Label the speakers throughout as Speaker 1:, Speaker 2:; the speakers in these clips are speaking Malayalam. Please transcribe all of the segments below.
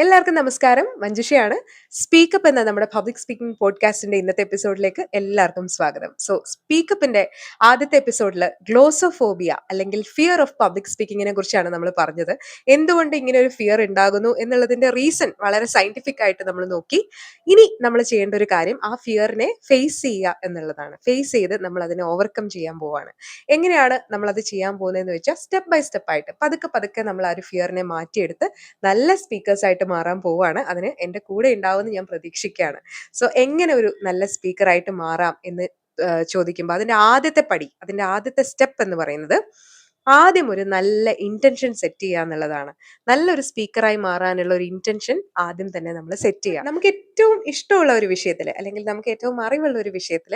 Speaker 1: എല്ലാവർക്കും നമസ്കാരം. മഞ്ജുഷയാണ്. സ്പീക്കപ്പ് എന്ന നമ്മുടെ പബ്ലിക് സ്പീക്കിംഗ് പോഡ്കാസ്റ്റിന്റെ ഇന്നത്തെ എപ്പിസോഡിലേക്ക് എല്ലാവർക്കും സ്വാഗതം. സ്പീക്കപ്പിന്റെ ആദ്യത്തെ എപ്പിസോഡിൽ ഗ്ലോസോഫോബിയ അല്ലെങ്കിൽ ഫിയർ ഓഫ് പബ്ലിക് സ്പീക്കിങ്ങിനെ കുറിച്ചാണ് നമ്മൾ പറഞ്ഞത്. എന്തുകൊണ്ട് ഇങ്ങനെ ഒരു ഫിയർ ഉണ്ടാകുന്നു എന്നുള്ളതിന്റെ റീസൺ വളരെ സയന്റിഫിക് ആയിട്ട് നമ്മൾ നോക്കി. ഇനി നമ്മൾ ചെയ്യേണ്ട ഒരു കാര്യം ആ ഫിയറിനെ ഫേസ് ചെയ്യുക എന്നുള്ളതാണ്. ഫേസ് ചെയ്ത് നമ്മൾ അതിനെ ഓവർകം ചെയ്യാൻ പോവാണ്. എങ്ങനെയാണ് നമ്മൾ അത് ചെയ്യാൻ പോകുന്നതെന്ന് വെച്ചാൽ സ്റ്റെപ്പ് ബൈ സ്റ്റെപ്പ് ആയിട്ട് പതുക്കെ പതുക്കെ നമ്മൾ ആ ഒരു ഫിയറിനെ മാറ്റിയെടുത്ത് നല്ല സ്പീക്കേഴ്സ് ആയിട്ട് മാറാൻ പോവാണ്. അതിന് എൻ്റെ കൂടെ ഉണ്ടാവുമെന്ന് ഞാൻ പ്രതീക്ഷിക്കുകയാണ്. എങ്ങനെ ഒരു നല്ല സ്പീക്കറായിട്ട് മാറാം എന്ന് ചോദിക്കുമ്പോൾ അതിന്റെ ആദ്യത്തെ സ്റ്റെപ്പ് എന്ന് പറയുന്നത് ആദ്യം ഒരു നല്ല ഇന്റൻഷൻ സെറ്റ് ചെയ്യുക എന്നുള്ളതാണ്. നല്ലൊരു സ്പീക്കറായി മാറാനുള്ള ഒരു ഇന്റൻഷൻ ആദ്യം തന്നെ നമ്മൾ സെറ്റ് ചെയ്യുക. നമുക്ക് ഏറ്റവും ഇഷ്ടമുള്ള ഒരു വിഷയത്തിൽ അല്ലെങ്കിൽ നമുക്ക് ഏറ്റവും അറിവുള്ള ഒരു വിഷയത്തിൽ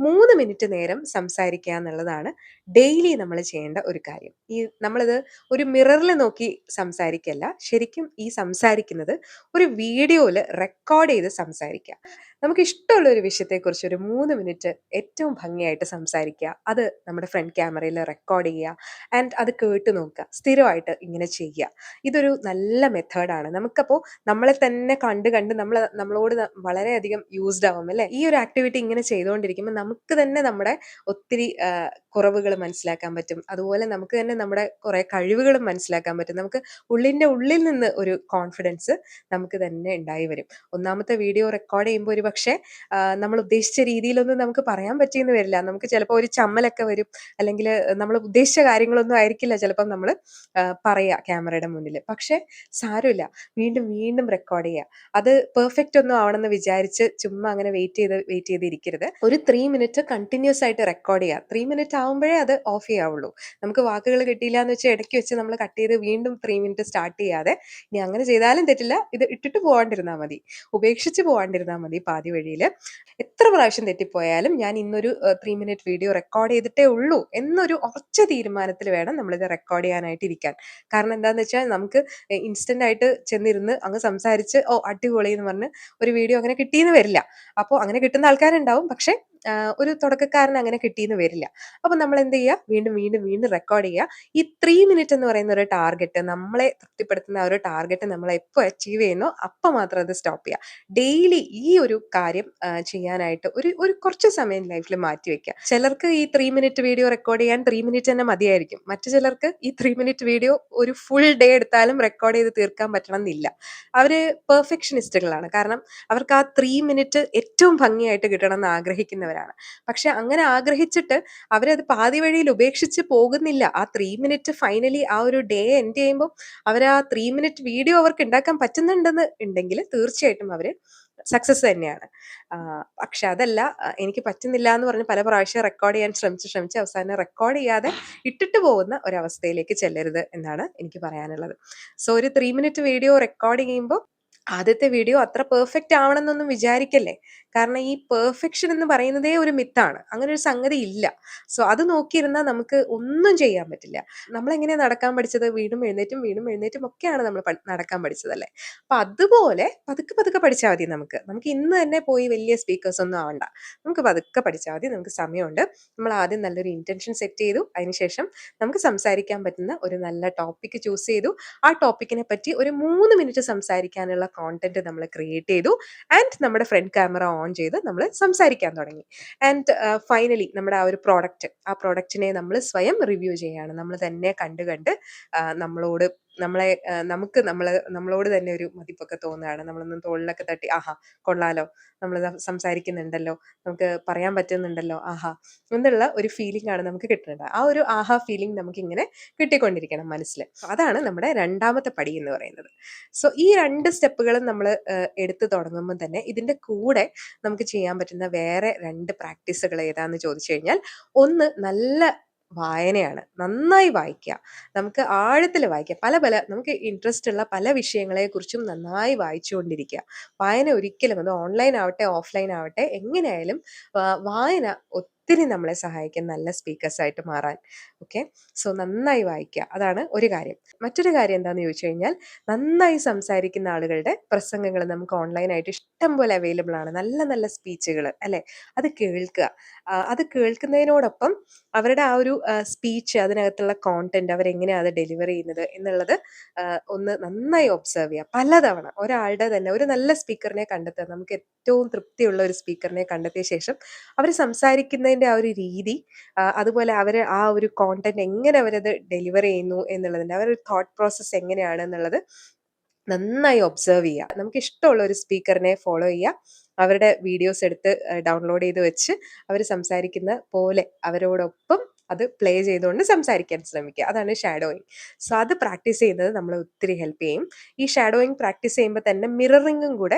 Speaker 1: 3 മിനിറ്റ് നേരം സംസാരിക്കുക എന്നുള്ളതാണ് ഡെയിലി നമ്മൾ ചെയ്യേണ്ട ഒരു കാര്യം. നമ്മളിത് ഒരു മിററിൽ നോക്കി സംസാരിക്കല്ല, ശരിക്കും ഈ സംസാരിക്കുന്നത് ഒരു വീഡിയോയിൽ റെക്കോർഡ് ചെയ്ത് സംസാരിക്കുക. നമുക്ക് ഇഷ്ടമുള്ള ഒരു വിഷയത്തെക്കുറിച്ച് ഒരു 3 മിനിറ്റ് ഏറ്റവും ഭംഗിയായിട്ട് സംസാരിക്കുക. അത് നമ്മുടെ ഫ്രണ്ട് ക്യാമറയിൽ റെക്കോർഡ് ചെയ്യുക ആൻഡ് അത് കേട്ട് നോക്കുക. സ്ഥിരമായിട്ട് ഇങ്ങനെ ചെയ്യുക. ഇതൊരു നല്ല മെത്തേഡാണ്. നമുക്കപ്പോൾ നമ്മളെ തന്നെ കണ്ട് കണ്ട് നമ്മളോട് വളരെയധികം യൂസ്ഡ് ആവും അല്ലേ? ഈ ഒരു ആക്ടിവിറ്റി ഇങ്ങനെ ചെയ്തുകൊണ്ടിരിക്കുമ്പോൾ നമുക്ക് തന്നെ നമ്മുടെ ഒത്തിരി കുറവുകൾ മനസ്സിലാക്കാൻ പറ്റും. അതുപോലെ നമുക്ക് തന്നെ നമ്മുടെ കുറെ കഴിവുകളും മനസ്സിലാക്കാൻ പറ്റും. നമുക്ക് ഉള്ളിൽ നിന്ന് ഒരു കോൺഫിഡൻസ് നമുക്ക് തന്നെ ഉണ്ടായി വരും. ഒന്നാമത്തെ വീഡിയോ റെക്കോർഡ് ചെയ്യുമ്പോൾ ഒരു പക്ഷേ നമ്മൾ ഉദ്ദേശിച്ച രീതിയിലൊന്നും നമുക്ക് പറയാൻ പറ്റിയെന്ന് വരില്ല. നമുക്ക് ചിലപ്പോൾ ഒരു ചമ്മലൊക്കെ വരും. അല്ലെങ്കിൽ നമ്മൾ ഉദ്ദേശിച്ച കാര്യങ്ങളൊന്നും ആയിരിക്കില്ല ചിലപ്പം നമ്മൾ പറയുക ക്യാമറയുടെ മുന്നിൽ. പക്ഷെ സാരമില്ല, വീണ്ടും വീണ്ടും റെക്കോർഡ് ചെയ്യുക. അത് പെർഫെക്റ്റ് ഒന്നും ആവണമെന്ന് വിചാരിച്ച് ചുമ്മാ അങ്ങനെ വെയിറ്റ് ചെയ്ത് ഇരിക്കരുത്. ഒരു 3 മിനിറ്റ് കണ്ടിന്യൂസ് ആയിട്ട് റെക്കോർഡ് ചെയ്യുക. 3 മിനിറ്റ് ആവുമ്പോഴേ അത് ഓഫ് ചെയ്യാവുള്ളൂ. നമുക്ക് വാക്കുകൾ കിട്ടിയില്ല എന്ന് വെച്ചാൽ ഇടയ്ക്ക് വെച്ച് നമ്മൾ കട്ട് ചെയ്ത് വീണ്ടും 3 മിനിറ്റ് സ്റ്റാർട്ട് ചെയ്യാതെ, ഇനി അങ്ങനെ ചെയ്താലും തെറ്റില്ല, ഇത് ഇട്ടിട്ട് പോകാണ്ടിരുന്നാൽ മതി, ഉപേക്ഷിച്ച് പോകാണ്ടിരുന്നാൽ മതി പാതി വഴിയിൽ. എത്ര പ്രാവശ്യം തെറ്റിപ്പോയാലും ഞാൻ ഇന്നൊരു 3 മിനിറ്റ് വീഡിയോ റെക്കോർഡ് ചെയ്തിട്ടേ ഉള്ളൂ എന്നൊരു ഉറച്ച തീരുമാനത്തിൽ വേണം നമ്മളിത് റെക്കോർഡ് ചെയ്യാനായിട്ട് ഇരിക്കാൻ. കാരണം എന്താണെന്ന് വെച്ചാൽ നമുക്ക് ഇൻസ്റ്റന്റ് ആയിട്ട് ചെന്നിരുന്ന് അങ്ങ് സംസാരിച്ച് അടിപൊളി എന്ന് പറഞ്ഞ് ഒരു വീഡിയോ അങ്ങനെ കിട്ടിയെന്ന് വരില്ല. അപ്പോൾ അങ്ങനെ കിട്ടുന്ന ആൾക്കാരുണ്ടാവും, പക്ഷെ ഒരു തുടക്കക്കാരന് അങ്ങനെ കിട്ടിയെന്ന് വരില്ല. അപ്പൊ നമ്മൾ എന്ത് ചെയ്യുക, വീണ്ടും വീണ്ടും വീണ്ടും റെക്കോർഡ് ചെയ്യുക. ഈ 3 മിനിറ്റ് എന്ന് പറയുന്ന ഒരു ടാർഗറ്റ്, നമ്മളെ തൃപ്തിപ്പെടുത്തുന്ന ആ ഒരു ടാർഗറ്റ് നമ്മൾ എപ്പോൾ അച്ചീവ് ചെയ്യുന്നോ അപ്പം മാത്രം അത് സ്റ്റോപ്പ് ചെയ്യുക. ഡെയിലി ഈ ഒരു കാര്യം ചെയ്യാനായിട്ട് ഒരു ഒരു കുറച്ച് സമയം ലൈഫിൽ മാറ്റി വെക്കുക. ചിലർക്ക് ഈ 3 മിനിറ്റ് വീഡിയോ റെക്കോർഡ് ചെയ്യാൻ 3 മിനിറ്റ് തന്നെ മതിയായിരിക്കും. മറ്റു ചിലർക്ക് ഈ 3 മിനിറ്റ് വീഡിയോ ഒരു ഫുൾ ഡേ എടുത്താലും റെക്കോർഡ് ചെയ്ത് തീർക്കാൻ പറ്റണം എന്നില്ല. അവര് പെർഫെക്ഷനിസ്റ്റുകളാണ്. കാരണം അവർക്ക് ആ 3 മിനിറ്റ് ഏറ്റവും ഭംഗിയായിട്ട് കിട്ടണം എന്ന് ആഗ്രഹിക്കുന്നവരാണ്. പക്ഷെ അങ്ങനെ ആഗ്രഹിച്ചിട്ട് അവരത് പാതി വഴിയിൽ ഉപേക്ഷിച്ച് പോകുന്നില്ല. ആ 3 മിനിറ്റ് ഫൈനലി ആ ഒരു ഡേ എൻഡ് ചെയ്യുമ്പോൾ അവർ ആ 3 മിനിറ്റ് വീഡിയോ അവർക്ക് ഉണ്ടാക്കാൻ പറ്റുന്നുണ്ടെന്ന് ഉണ്ടെങ്കിൽ തീർച്ചയായിട്ടും അവര് സക്സസ് തന്നെയാണ്. പക്ഷെ അതല്ല, എനിക്ക് പറ്റുന്നില്ല എന്ന് പറഞ്ഞ് പല പ്രാവശ്യം റെക്കോർഡ് ചെയ്യാൻ ശ്രമിച്ച് അവസാനം റെക്കോർഡ് ചെയ്യാതെ ഇട്ടിട്ട് പോകുന്ന ഒരവസ്ഥയിലേക്ക് ചെല്ലരുത് എന്നാണ് എനിക്ക് പറയാനുള്ളത്. ഒരു 3 മിനിറ്റ് വീഡിയോ റെക്കോർഡ് ചെയ്യുമ്പോൾ ആദ്യത്തെ വീഡിയോ അത്ര പെർഫെക്റ്റ് ആവണമെന്നൊന്നും വിചാരിക്കല്ലേ. കാരണം ഈ പെർഫെക്ഷൻ എന്ന് പറയുന്നതേ ഒരു മിത്താണ്. അങ്ങനെ ഒരു സംഗതി ഇല്ല. അത് നോക്കിയിരുന്നാൽ നമുക്ക് ഒന്നും ചെയ്യാൻ പറ്റില്ല. നമ്മളെങ്ങനെയാ നടക്കാൻ പഠിച്ചത്? വീണ്ടും എഴുന്നേറ്റും ഒക്കെയാണ് നമ്മൾ നടക്കാൻ പഠിച്ചതല്ലേ. അപ്പൊ അതുപോലെ പതുക്കെ പതുക്കെ പഠിച്ചാൽ മതി നമുക്ക്. നമുക്ക് ഇന്ന് തന്നെ പോയി വലിയ സ്പീക്കേഴ്സ് ഒന്നും ആവണ്ട. നമുക്ക് പതുക്കെ പഠിച്ചാൽ മതി. നമുക്ക് സമയമുണ്ട്. നമ്മൾ ആദ്യം നല്ലൊരു ഇന്റൻഷൻ സെറ്റ് ചെയ്തു. അതിനുശേഷം നമുക്ക് സംസാരിക്കാൻ പറ്റുന്ന ഒരു നല്ല ടോപ്പിക് ചൂസ് ചെയ്തു. ആ ടോപ്പിക്കിനെ പറ്റി ഒരു 3 മിനിറ്റ് സംസാരിക്കാനുള്ള കോണ്ടന്റ് നമ്മൾ ക്രിയേറ്റ് ചെയ്തു. ആൻഡ് നമ്മുടെ ഫ്രണ്ട് ക്യാമറ ഓൺ ചെയ്ത് നമ്മൾ സംസാരിക്കാൻ തുടങ്ങി. ആൻഡ് ഫൈനലി നമ്മുടെ ആ ഒരു പ്രോഡക്റ്റിനെ നമ്മൾ സ്വയം റിവ്യൂ ചെയ്യാണ്. നമ്മൾ തന്നെ കണ്ട് കണ്ട് നമ്മളോട് നമ്മളെ നമ്മളോട് തന്നെ ഒരു മതിപ്പൊക്കെ തോന്നുകയാണ്. നമ്മളൊന്നും തോളിലൊക്കെ തട്ടി ആഹാ കൊള്ളാലോ, നമ്മൾ സംസാരിക്കുന്നുണ്ടല്ലോ, നമുക്ക് പറയാൻ പറ്റുന്നുണ്ടല്ലോ, ആഹാ എന്നുള്ള ഒരു ഫീലിംഗ് ആണ് നമുക്ക് കിട്ടുന്നത്. ആ ഒരു ആഹാ ഫീലിംഗ് നമുക്ക് ഇങ്ങനെ കിട്ടിക്കൊണ്ടിരിക്കണം മനസ്സിൽ. അതാണ് നമ്മുടെ രണ്ടാമത്തെ പടി എന്ന് പറയുന്നത്. ഈ 2 സ്റ്റെപ്പുകളും നമ്മൾ എടുത്തു തുടങ്ങുമ്പോൾ തന്നെ ഇതിന്റെ കൂടെ നമുക്ക് ചെയ്യാൻ പറ്റുന്ന വേറെ 2 പ്രാക്ടീസുകൾ ഏതാന്ന് ചോദിച്ചു കഴിഞ്ഞാൽ, ഒന്ന് നല്ല വായനയാണ്. നന്നായി വായിക്കുക. നമുക്ക് ആഴത്തിൽ വായിക്കുക. നമുക്ക് ഇൻട്രസ്റ്റ് ഉള്ള പല വിഷയങ്ങളെ കുറിച്ചും നന്നായി വായിച്ചുകൊണ്ടിരിക്കുക. വായന ഒരിക്കലും അത് ഓൺലൈൻ ആവട്ടെ ഓഫ്ലൈൻ ആവട്ടെ എങ്ങനെയായാലും വായന ഒത്തിരി നമ്മളെ സഹായിക്കും നല്ല സ്പീക്കേഴ്സായിട്ട് മാറാൻ. ഓക്കെ. സോ നന്നായി വായിക്കുക. അതാണ് ഒരു കാര്യം. മറ്റൊരു കാര്യം എന്താണെന്ന് ചോദിച്ചു കഴിഞ്ഞാൽ, നന്നായി സംസാരിക്കുന്ന ആളുകളുടെ പ്രസംഗങ്ങൾ നമുക്ക് ഓൺലൈനായിട്ട് ഇഷ്ടം പോലെ അവൈലബിൾ ആണ്. നല്ല നല്ല സ്പീച്ചുകൾ അല്ലേ? അത് കേൾക്കുക. അത് കേൾക്കുന്നതിനോടൊപ്പം അവരുടെ ആ ഒരു സ്പീച്ച്, അതിനകത്തുള്ള കോണ്ടന്റ്, അവരെങ്ങനെയാണ് അത് ഡെലിവർ ചെയ്യുന്നത് എന്നുള്ളത് ഒന്ന് നന്നായി ഒബ്സർവ് ചെയ്യുക. പലതവണ ഒരാളുടെ തന്നെ ഒരു നല്ല സ്പീക്കറിനെ കണ്ടെത്തുക. നമുക്ക് ഏറ്റവും തൃപ്തിയുള്ള ഒരു സ്പീക്കറിനെ കണ്ടെത്തിയ ശേഷം അവർ സംസാരിക്കുന്നതിൻ്റെ ആ ഒരു രീതി, അതുപോലെ അവർ ആ ഒരു കോണ്ടന്റ് എങ്ങനെ അവരത് ഡെലിവർ ചെയ്യുന്നു എന്നുള്ളതിൻ്റെ അവരൊരു തോട്ട് പ്രോസസ്സ് എങ്ങനെയാണ് എന്നുള്ളത് നന്നായി ഒബ്സർവ് ചെയ്യുക. നമുക്ക് ഇഷ്ടമുള്ള ഒരു സ്പീക്കറിനെ ഫോളോ ചെയ്യുക. അവരുടെ വീഡിയോസ് എടുത്ത് ഡൗൺലോഡ് ചെയ്ത് വെച്ച് അവർ സംസാരിക്കുന്ന പോലെ അവരോടൊപ്പം അത് പ്ലേ ചെയ്തുകൊണ്ട് സംസാരിക്കാൻ ശ്രമിക്കുക. അതാണ് ഷാഡോയിങ്. സോ അത് പ്രാക്ടീസ് ചെയ്യുന്നത് നമ്മളെ ഒത്തിരി ഹെൽപ്പ് ചെയ്യും. ഈ ഷാഡോയിങ് പ്രാക്ടീസ് ചെയ്യുമ്പോൾ തന്നെ മിററിങ്ങും കൂടെ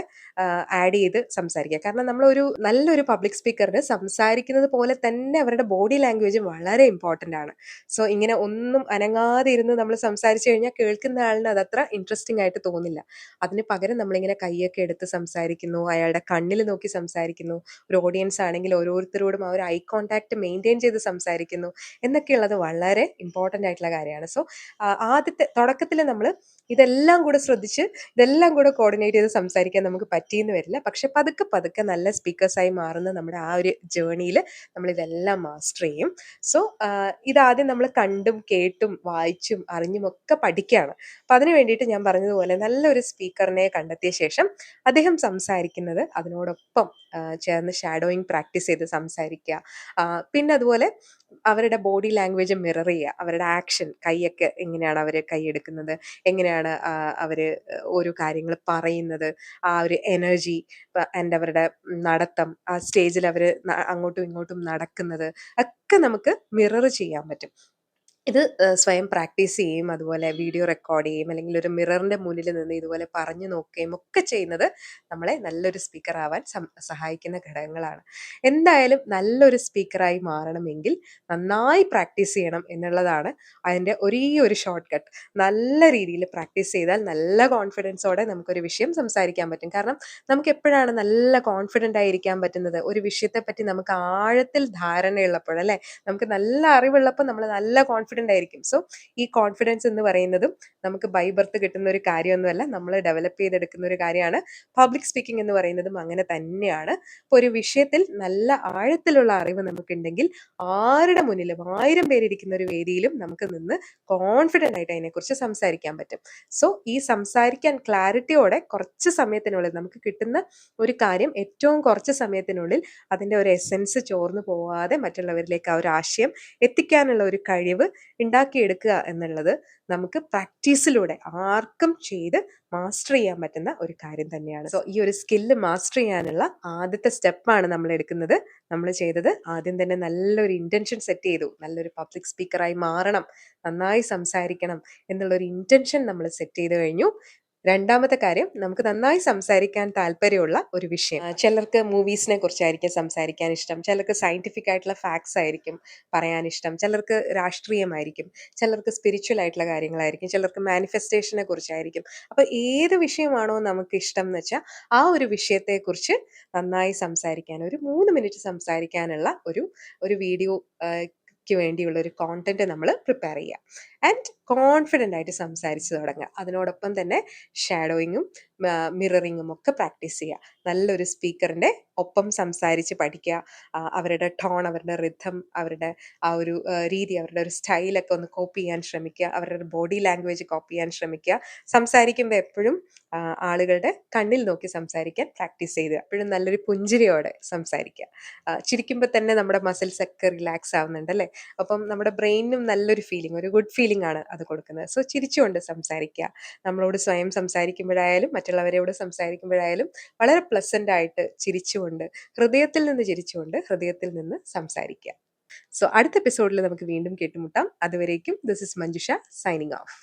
Speaker 1: ആഡ് ചെയ്ത് സംസാരിക്കുക. കാരണം നമ്മളൊരു നല്ലൊരു പബ്ലിക് സ്പീക്കറിന് സംസാരിക്കുന്നത് പോലെ തന്നെ അവരുടെ ബോഡി ലാംഗ്വേജ് വളരെ ഇമ്പോർട്ടൻ്റ് ആണ്. സോ ഇങ്ങനെ ഒന്നും അനങ്ങാതെ ഇരുന്ന് നമ്മൾ സംസാരിച്ചു കഴിഞ്ഞാൽ കേൾക്കുന്ന ആളിന് അതത്ര ഇൻട്രസ്റ്റിംഗ് ആയിട്ട് തോന്നില്ല. അതിന് പകരം നമ്മളിങ്ങനെ കൈയൊക്കെ എടുത്ത് സംസാരിക്കുന്നു, അയാളുടെ കണ്ണിൽ നോക്കി സംസാരിക്കുന്നു, ഒരു ഓഡിയൻസ് ആണെങ്കിൽ ഓരോരുത്തരോടും ആ ഒരു ഐ കോൺടാക്ട് മെയിൻറ്റെയിൻ ചെയ്ത് സംസാരിക്കുന്നു എന്നൊക്കെയുള്ളത് വളരെ ഇമ്പോർട്ടൻ്റ് ആയിട്ടുള്ള കാര്യമാണ്. സോ ആദ്യത്തെ തുടക്കത്തിൽ നമ്മൾ ഇതെല്ലാം കൂടെ ശ്രദ്ധിച്ച് ഇതെല്ലാം കൂടെ കോർഡിനേറ്റ് ചെയ്ത് സംസാരിക്കാൻ നമുക്ക് പറ്റിയെന്ന് വരില്ല. പക്ഷെ പതുക്കെ പതുക്കെ നല്ല സ്പീക്കേഴ്സായി മാറുന്ന നമ്മുടെ ആ ഒരു ജേർണിയിൽ നമ്മളിതെല്ലാം മാസ്റ്റർ ചെയ്യും. സോ ഇതാദ്യം നമ്മൾ കണ്ടും കേട്ടും വായിച്ചും അറിഞ്ഞും ഒക്കെ പഠിക്കുകയാണ്. അപ്പം അതിന് വേണ്ടിയിട്ട് ഞാൻ പറഞ്ഞതുപോലെ നല്ലൊരു സ്പീക്കറിനെ കണ്ടെത്തിയ ശേഷം അദ്ദേഹം സംസാരിക്കുന്നത് അതിനോടൊപ്പം ചേർന്ന് ഷാഡോയിങ് പ്രാക്ടീസ് ചെയ്ത് സംസാരിക്കുക. പിന്നെ അതുപോലെ അവരുടെ ബോഡി ലാംഗ്വേജ് മിറർ ചെയ്യുക. അവരുടെ ആക്ഷൻ, കൈയൊക്കെ എങ്ങനെയാണ് അവർ കൈയെടുക്കുന്നത്, എങ്ങനെയാണ് അവർ ഓരോ കാര്യങ്ങൾ പറയുന്നത്, ആ ഒരു എനർജി ആൻഡ് അവരുടെ നടത്തം, ആ സ്റ്റേജിൽ അവർ അങ്ങോട്ടും ഇങ്ങോട്ടും നടക്കുന്നത് ഒക്കെ നമുക്ക് മിറർ ചെയ്യാൻ പറ്റും. ഇത് സ്വയം പ്രാക്ടീസ് ചെയ്യുകയും അതുപോലെ വീഡിയോ റെക്കോർഡ് ചെയ്യുകയും അല്ലെങ്കിൽ ഒരു മിററിൻ്റെ മുന്നിൽ നിന്ന് ഇതുപോലെ പറഞ്ഞു നോക്കുകയും ഒക്കെ ചെയ്യുന്നത് നമ്മളെ നല്ലൊരു സ്പീക്കർ ആവാൻ സഹായിക്കുന്ന ഘടകങ്ങളാണ്. എന്തായാലും നല്ലൊരു സ്പീക്കറായി മാറണമെങ്കിൽ നന്നായി പ്രാക്ടീസ് ചെയ്യണം എന്നുള്ളതാണ് അതിൻ്റെ ഒരേ ഒരു ഷോർട്ട് കട്ട്. നല്ല രീതിയിൽ പ്രാക്ടീസ് ചെയ്താൽ നല്ല കോൺഫിഡൻസോടെ നമുക്കൊരു വിഷയം സംസാരിക്കാൻ പറ്റും. കാരണം നമുക്ക് എപ്പോഴാണ് നല്ല കോൺഫിഡൻ്റ് ആയിരിക്കാൻ പറ്റുന്നത്? ഒരു വിഷയത്തെപ്പറ്റി നമുക്ക് ആഴത്തിൽ ധാരണയുള്ളപ്പോൾ, നമുക്ക് നല്ല അറിവുള്ളപ്പോൾ നമ്മൾ നല്ല കോൺഫിഡൻ്റ് ആയിരിക്കും. സോ ഈ കോൺഫിഡൻസ് എന്ന് പറയുന്നതും നമുക്ക് ബൈ ബർത്ത് കിട്ടുന്ന ഒരു കാര്യമൊന്നുമല്ല, നമ്മൾ ഡെവലപ്പ് ചെയ്തെടുക്കുന്ന ഒരു കാര്യമാണ്. പബ്ലിക് സ്പീക്കിംഗ് എന്ന് പറയുന്നതും അങ്ങനെ തന്നെയാണ്. ഇപ്പോൾ ഒരു വിഷയത്തിൽ നല്ല ആഴത്തിലുള്ള അറിവ് നമുക്കുണ്ടെങ്കിൽ ആരുടെ മുന്നിലും 1000 പേരിരിക്കുന്ന ഒരു വേദിയിലും നമുക്ക് നിന്ന് കോൺഫിഡൻ്റ് ആയിട്ട് അതിനെക്കുറിച്ച് സംസാരിക്കാൻ പറ്റും. സോ ഈ സംസാരിക്കാൻ ക്ലാരിറ്റിയോടെ കുറച്ച് സമയത്തിനുള്ളിൽ നമുക്ക് കിട്ടുന്ന ഒരു കാര്യം ഏറ്റവും കുറച്ച് സമയത്തിനുള്ളിൽ അതിൻ്റെ ഒരു എസെൻസ് ചോർന്നു പോവാതെ മറ്റുള്ളവരിലേക്ക് ആ ഒരു ആശയം എത്തിക്കാനുള്ള ഒരു കഴിവ് ഉണ്ടാക്കിയെടുക്കുക എന്നുള്ളത് നമുക്ക് പ്രാക്ടീസിലൂടെ ആർക്കും ചെയ്ത് മാസ്റ്റർ ചെയ്യാൻ പറ്റുന്ന ഒരു കാര്യം തന്നെയാണ്. സോ ഈ ഒരു സ്കില്ല് മാസ്റ്റർ ചെയ്യാനുള്ള ആദ്യത്തെ സ്റ്റെപ്പാണ് നമ്മൾ എടുക്കുന്നത്. നമ്മൾ ചെയ്തത് ആദ്യം തന്നെ നല്ലൊരു ഇൻറ്റൻഷൻ സെറ്റ് ചെയ്തു. നല്ലൊരു പബ്ലിക് സ്പീക്കറായി മാറണം, നന്നായി സംസാരിക്കണം എന്നുള്ളൊരു ഇൻറ്റൻഷൻ നമ്മൾ സെറ്റ് ചെയ്ത് കഴിഞ്ഞു. രണ്ടാമത്തെ കാര്യം, നമുക്ക് നന്നായി സംസാരിക്കാൻ താല്പര്യമുള്ള ഒരു വിഷയം. ചിലർക്ക് മൂവീസിനെ കുറിച്ചായിരിക്കും സംസാരിക്കാൻ ഇഷ്ടം, ചിലർക്ക് സയന്റിഫിക് ആയിട്ടുള്ള ഫാക്ട്സ് ആയിരിക്കും പറയാൻ ഇഷ്ടം, ചിലർക്ക് രാഷ്ട്രീയമായിരിക്കും, ചിലർക്ക് സ്പിരിച്വൽ ആയിട്ടുള്ള കാര്യങ്ങളായിരിക്കും, ചിലർക്ക് മാനിഫെസ്റ്റേഷനെ കുറിച്ചായിരിക്കും. അപ്പോൾ ഏത് വിഷയമാണോ നമുക്ക് ഇഷ്ടം എന്ന് വെച്ചാൽ ആ ഒരു വിഷയത്തെക്കുറിച്ച് നന്നായി സംസാരിക്കാൻ, ഒരു 3 മിനിറ്റ് സംസാരിക്കാനുള്ള ഒരു വീഡിയോ ക്ക് വേണ്ടിയുള്ള ഒരു കോണ്ടന്റ് നമ്മൾ പ്രിപ്പയർ ചെയ്യുക. ആൻഡ് കോൺഫിഡൻ്റ് ആയിട്ട് സംസാരിച്ച് തുടങ്ങുക. അതിനോടൊപ്പം തന്നെ ഷാഡോയിങ്ങും മിററിങ്ങും ഒക്കെ പ്രാക്ടീസ് ചെയ്യുക. നല്ലൊരു സ്പീക്കറിൻ്റെ ഒപ്പം സംസാരിച്ച് പഠിക്കുക. അവരുടെ ടോൺ, അവരുടെ റിഥം, അവരുടെ ആ ഒരു രീതി, അവരുടെ ഒരു സ്റ്റൈലൊക്കെ ഒന്ന് കോപ്പി ചെയ്യാൻ ശ്രമിക്കുക. അവരുടെ ബോഡി ലാംഗ്വേജ് കോപ്പി ചെയ്യാൻ ശ്രമിക്കുക. സംസാരിക്കുമ്പോൾ എപ്പോഴും ആളുകളുടെ കണ്ണിൽ നോക്കി സംസാരിക്കാൻ പ്രാക്ടീസ് ചെയ്യുക. എപ്പോഴും നല്ലൊരു പുഞ്ചിരിയോടെ സംസാരിക്കുക. ചിരിക്കുമ്പോൾ തന്നെ നമ്മുടെ മസിൽസ് ഒക്കെ റിലാക്സ് ആവുന്നുണ്ട് അല്ലേ? അപ്പം നമ്മുടെ ബ്രെയിനിനും നല്ലൊരു ഫീലിംഗ്, ഒരു ഗുഡ് ഫീലിംഗ് ആണ് അത് കൊടുക്കുന്നത്. സോ ചിരിച്ചുകൊണ്ട് സംസാരിക്കുക. നമ്മളോട് സ്വയം സംസാരിക്കുമ്പോഴായാലും മറ്റുള്ളവരോട് സംസാരിക്കുമ്പോഴായാലും വളരെ പ്ലസൻ്റ് ആയിട്ട് ചിരിച്ചുകൊണ്ട്, ഹൃദയത്തിൽ നിന്ന് ചിരിച്ചുകൊണ്ട്, ഹൃദയത്തിൽ നിന്ന് സംസാരിക്കുക. സോ അടുത്ത എപ്പിസോഡിൽ നമുക്ക് വീണ്ടും കേട്ടുമുട്ടാം. അതുവരേക്കും this is Manjusha signing off.